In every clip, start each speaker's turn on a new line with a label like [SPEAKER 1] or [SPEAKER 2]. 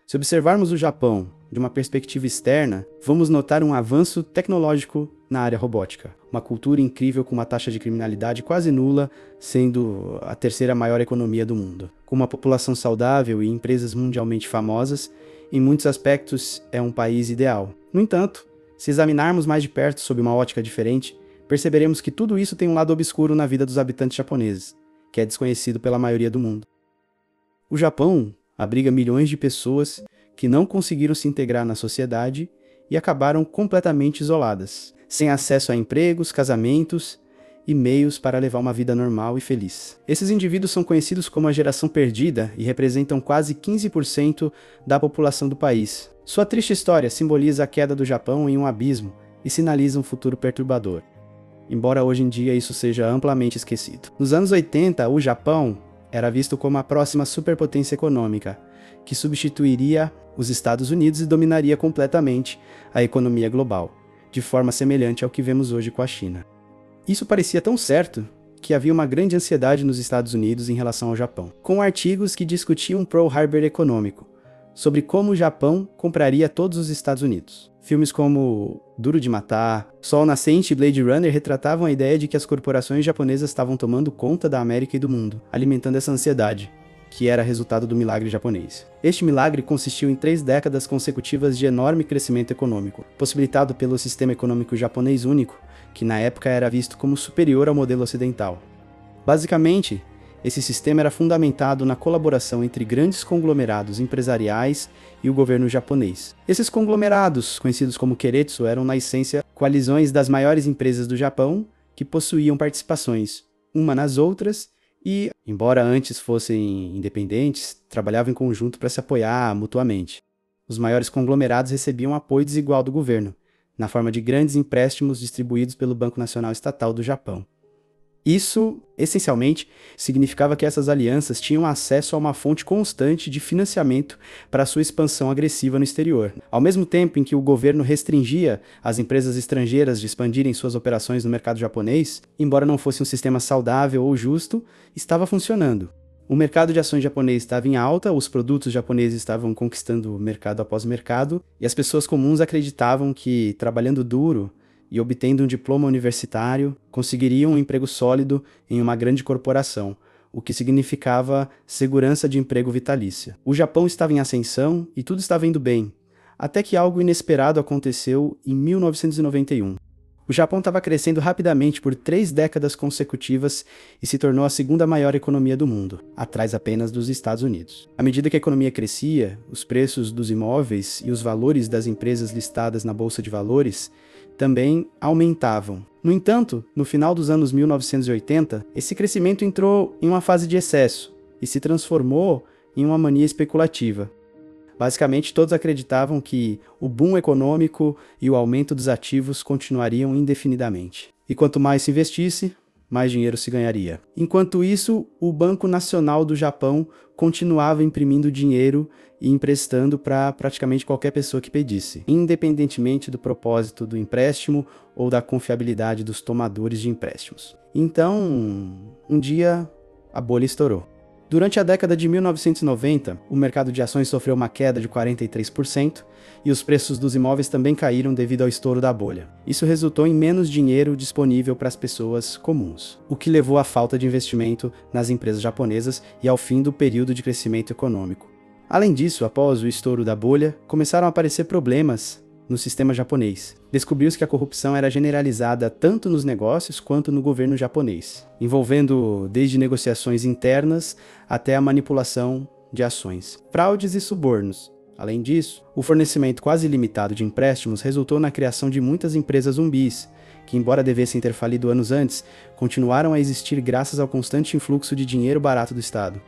[SPEAKER 1] Se observarmos o Japão de uma perspectiva externa, vamos notar um avanço tecnológico na área robótica. Uma cultura incrível com uma taxa de criminalidade quase nula, sendo a terceira maior economia do mundo. Com uma população saudável e empresas mundialmente famosas, em muitos aspectos é um país ideal. No entanto, se examinarmos mais de perto sob uma ótica diferente, perceberemos que tudo isso tem um lado obscuro na vida dos habitantes japoneses, que é desconhecido pela maioria do mundo. O Japão abriga milhões de pessoas que não conseguiram se integrar na sociedade e acabaram completamente isoladas, sem acesso a empregos, casamentos e meios para levar uma vida normal e feliz. Esses indivíduos são conhecidos como a geração perdida e representam quase 15% da população do país. Sua triste história simboliza a queda do Japão em um abismo e sinaliza um futuro perturbador, embora hoje em dia isso seja amplamente esquecido. Nos anos 80, o Japão era visto como a próxima superpotência econômica, que substituiria os Estados Unidos e dominaria completamente a economia global, de forma semelhante ao que vemos hoje com a China. Isso parecia tão certo que havia uma grande ansiedade nos Estados Unidos em relação ao Japão, com artigos que discutiam Pearl Harbor econômico, sobre como o Japão compraria todos os Estados Unidos. Filmes como Duro de Matar, Sol Nascente e Blade Runner retratavam a ideia de que as corporações japonesas estavam tomando conta da América e do mundo, alimentando essa ansiedade, que era resultado do milagre japonês. Este milagre consistiu em 3 décadas consecutivas de enorme crescimento econômico, possibilitado pelo sistema econômico japonês único, que na época era visto como superior ao modelo ocidental. Basicamente, esse sistema era fundamentado na colaboração entre grandes conglomerados empresariais e o governo japonês. Esses conglomerados, conhecidos como Keiretsu, eram na essência coalizões das maiores empresas do Japão que possuíam participações uma nas outras e, embora antes fossem independentes, trabalhavam em conjunto para se apoiar mutuamente. Os maiores conglomerados recebiam apoio desigual do governo, na forma de grandes empréstimos distribuídos pelo Banco Nacional Estatal do Japão. Isso, essencialmente, significava que essas alianças tinham acesso a uma fonte constante de financiamento para sua expansão agressiva no exterior. Ao mesmo tempo em que o governo restringia as empresas estrangeiras de expandirem suas operações no mercado japonês, embora não fosse um sistema saudável ou justo, estava funcionando. O mercado de ações japonês estava em alta, os produtos japoneses estavam conquistando mercado após mercado, e as pessoas comuns acreditavam que, trabalhando duro e obtendo um diploma universitário, conseguiriam um emprego sólido em uma grande corporação, o que significava segurança de emprego vitalícia. O Japão estava em ascensão e tudo estava indo bem, até que algo inesperado aconteceu em 1991. O Japão estava crescendo rapidamente por 3 décadas consecutivas e se tornou a segunda maior economia do mundo, atrás apenas dos Estados Unidos. À medida que a economia crescia, os preços dos imóveis e os valores das empresas listadas na Bolsa de Valores também aumentavam. No entanto, no final dos anos 1980, esse crescimento entrou em uma fase de excesso e se transformou em uma mania especulativa. Basicamente, todos acreditavam que o boom econômico e o aumento dos ativos continuariam indefinidamente. E quanto mais se investisse, mais dinheiro se ganharia. Enquanto isso, o Banco Nacional do Japão continuava imprimindo dinheiro e emprestando para praticamente qualquer pessoa que pedisse, independentemente do propósito do empréstimo ou da confiabilidade dos tomadores de empréstimos. Então, um dia, a bolha estourou. Durante a década de 1990, o mercado de ações sofreu uma queda de 43% e os preços dos imóveis também caíram devido ao estouro da bolha. Isso resultou em menos dinheiro disponível para as pessoas comuns, o que levou à falta de investimento nas empresas japonesas e ao fim do período de crescimento econômico. Além disso, após o estouro da bolha, começaram a aparecer problemas no sistema japonês. Descobriu-se que a corrupção era generalizada tanto nos negócios quanto no governo japonês, envolvendo desde negociações internas até a manipulação de ações, fraudes e subornos. Além disso, o fornecimento quase ilimitado de empréstimos resultou na criação de muitas empresas zumbis, que, embora devessem ter falido anos antes, continuaram a existir graças ao constante influxo de dinheiro barato do Estado.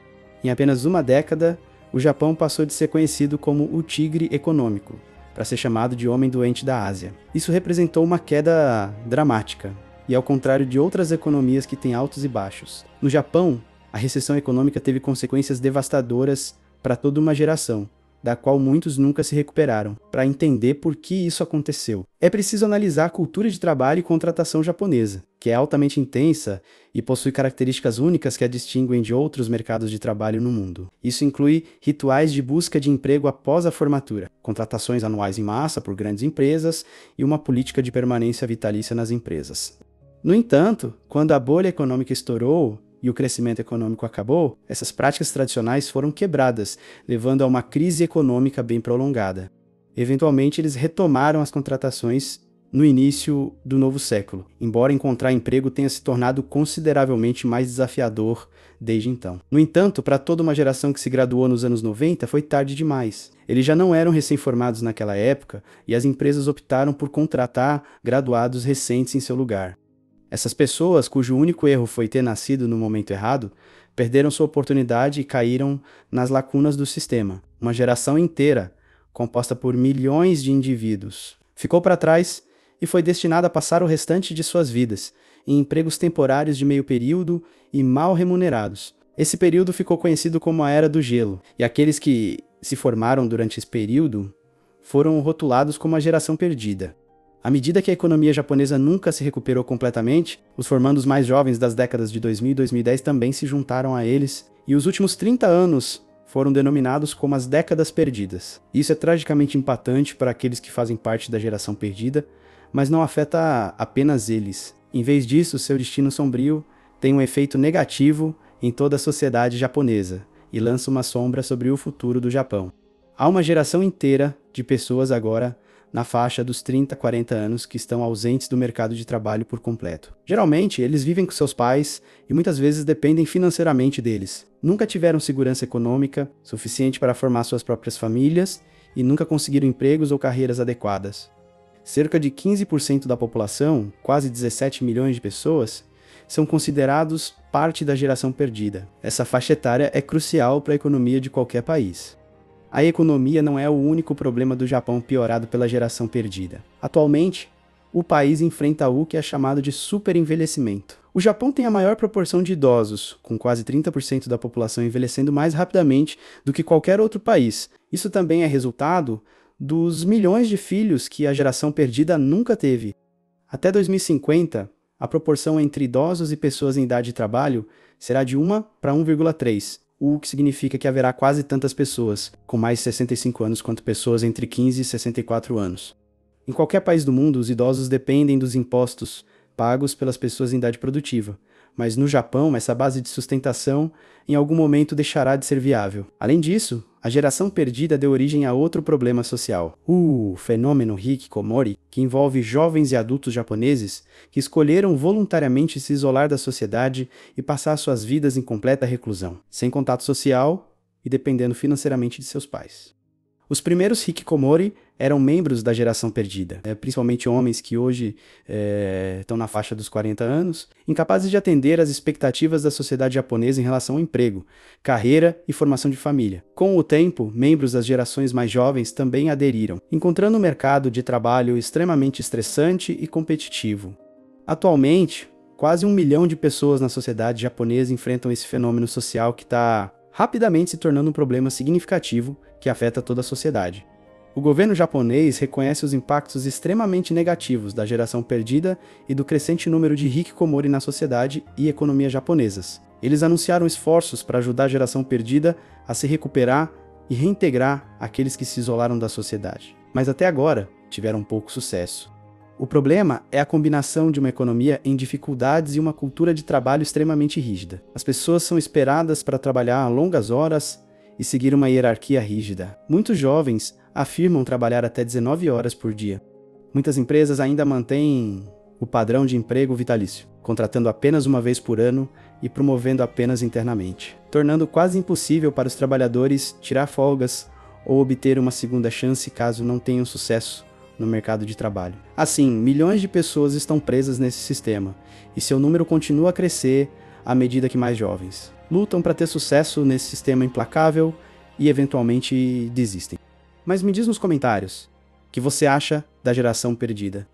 [SPEAKER 1] Em apenas uma década, o Japão passou de ser conhecido como o tigre econômico, para ser chamado de homem doente da Ásia. Isso representou uma queda dramática, e ao contrário de outras economias que têm altos e baixos. No Japão, a recessão econômica teve consequências devastadoras para toda uma geração, da qual muitos nunca se recuperaram, para entender por que isso aconteceu. É preciso analisar a cultura de trabalho e contratação japonesa, que é altamente intensa e possui características únicas que a distinguem de outros mercados de trabalho no mundo. Isso inclui rituais de busca de emprego após a formatura, contratações anuais em massa por grandes empresas e uma política de permanência vitalícia nas empresas. No entanto, quando a bolha econômica estourou e o crescimento econômico acabou, essas práticas tradicionais foram quebradas, levando a uma crise econômica bem prolongada. Eventualmente, eles retomaram as contratações no início do novo século, embora encontrar emprego tenha se tornado consideravelmente mais desafiador desde então. No entanto, para toda uma geração que se graduou nos anos 90, foi tarde demais. Eles já não eram recém-formados naquela época e as empresas optaram por contratar graduados recentes em seu lugar. Essas pessoas, cujo único erro foi ter nascido no momento errado, perderam sua oportunidade e caíram nas lacunas do sistema. Uma geração inteira, composta por milhões de indivíduos, ficou para trás e foi destinada a passar o restante de suas vidas em empregos temporários de meio período e mal remunerados. Esse período ficou conhecido como a Era do Gelo, e aqueles que se formaram durante esse período foram rotulados como a geração perdida. À medida que a economia japonesa nunca se recuperou completamente, os formandos mais jovens das décadas de 2000 e 2010 também se juntaram a eles, e os últimos 30 anos foram denominados como as décadas perdidas. Isso é tragicamente impactante para aqueles que fazem parte da geração perdida, mas não afeta apenas eles. Em vez disso, seu destino sombrio tem um efeito negativo em toda a sociedade japonesa e lança uma sombra sobre o futuro do Japão. Há uma geração inteira de pessoas agora na faixa dos 30 a 40 anos que estão ausentes do mercado de trabalho por completo. Geralmente, eles vivem com seus pais e muitas vezes dependem financeiramente deles. Nunca tiveram segurança econômica suficiente para formar suas próprias famílias e nunca conseguiram empregos ou carreiras adequadas. Cerca de 15% da população, quase 17 milhões de pessoas, são considerados parte da geração perdida. Essa faixa etária é crucial para a economia de qualquer país. A economia não é o único problema do Japão piorado pela geração perdida. Atualmente, o país enfrenta o que é chamado de superenvelhecimento. O Japão tem a maior proporção de idosos, com quase 30% da população envelhecendo mais rapidamente do que qualquer outro país. Isso também é resultado dos milhões de filhos que a geração perdida nunca teve. Até 2050, a proporção entre idosos e pessoas em idade de trabalho será de 1 para 1,3. O que significa que haverá quase tantas pessoas com mais de 65 anos quanto pessoas entre 15 e 64 anos. Em qualquer país do mundo, os idosos dependem dos impostos pagos pelas pessoas em idade produtiva, mas no Japão, essa base de sustentação em algum momento deixará de ser viável. Além disso, a geração perdida deu origem a outro problema social, o fenômeno hikikomori, que envolve jovens e adultos japoneses que escolheram voluntariamente se isolar da sociedade e passar suas vidas em completa reclusão, sem contato social e dependendo financeiramente de seus pais. Os primeiros hikikomori eram membros da geração perdida, principalmente homens que hoje estão na faixa dos 40 anos, incapazes de atender às expectativas da sociedade japonesa em relação ao emprego, carreira e formação de família. Com o tempo, membros das gerações mais jovens também aderiram, encontrando um mercado de trabalho extremamente estressante e competitivo. Atualmente, quase 1 milhão de pessoas na sociedade japonesa enfrentam esse fenômeno social que está rapidamente se tornando um problema significativo que afeta toda a sociedade. O governo japonês reconhece os impactos extremamente negativos da geração perdida e do crescente número de hikikomori na sociedade e economia japonesas. Eles anunciaram esforços para ajudar a geração perdida a se recuperar e reintegrar aqueles que se isolaram da sociedade. Mas até agora tiveram pouco sucesso. O problema é a combinação de uma economia em dificuldades e uma cultura de trabalho extremamente rígida. As pessoas são esperadas para trabalhar a longas horas e seguir uma hierarquia rígida. Muitos jovens afirmam trabalhar até 19 horas por dia. Muitas empresas ainda mantêm o padrão de emprego vitalício, contratando apenas uma vez por ano e promovendo apenas internamente, tornando quase impossível para os trabalhadores tirar folgas ou obter uma segunda chance caso não tenham sucesso no mercado de trabalho. Assim, milhões de pessoas estão presas nesse sistema, e seu número continua a crescer à medida que mais jovens lutam para ter sucesso nesse sistema implacável e eventualmente desistem. Mas me diz nos comentários o que você acha da geração perdida.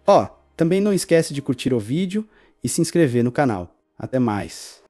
[SPEAKER 1] Também não esquece de curtir o vídeo e se inscrever no canal. Até mais!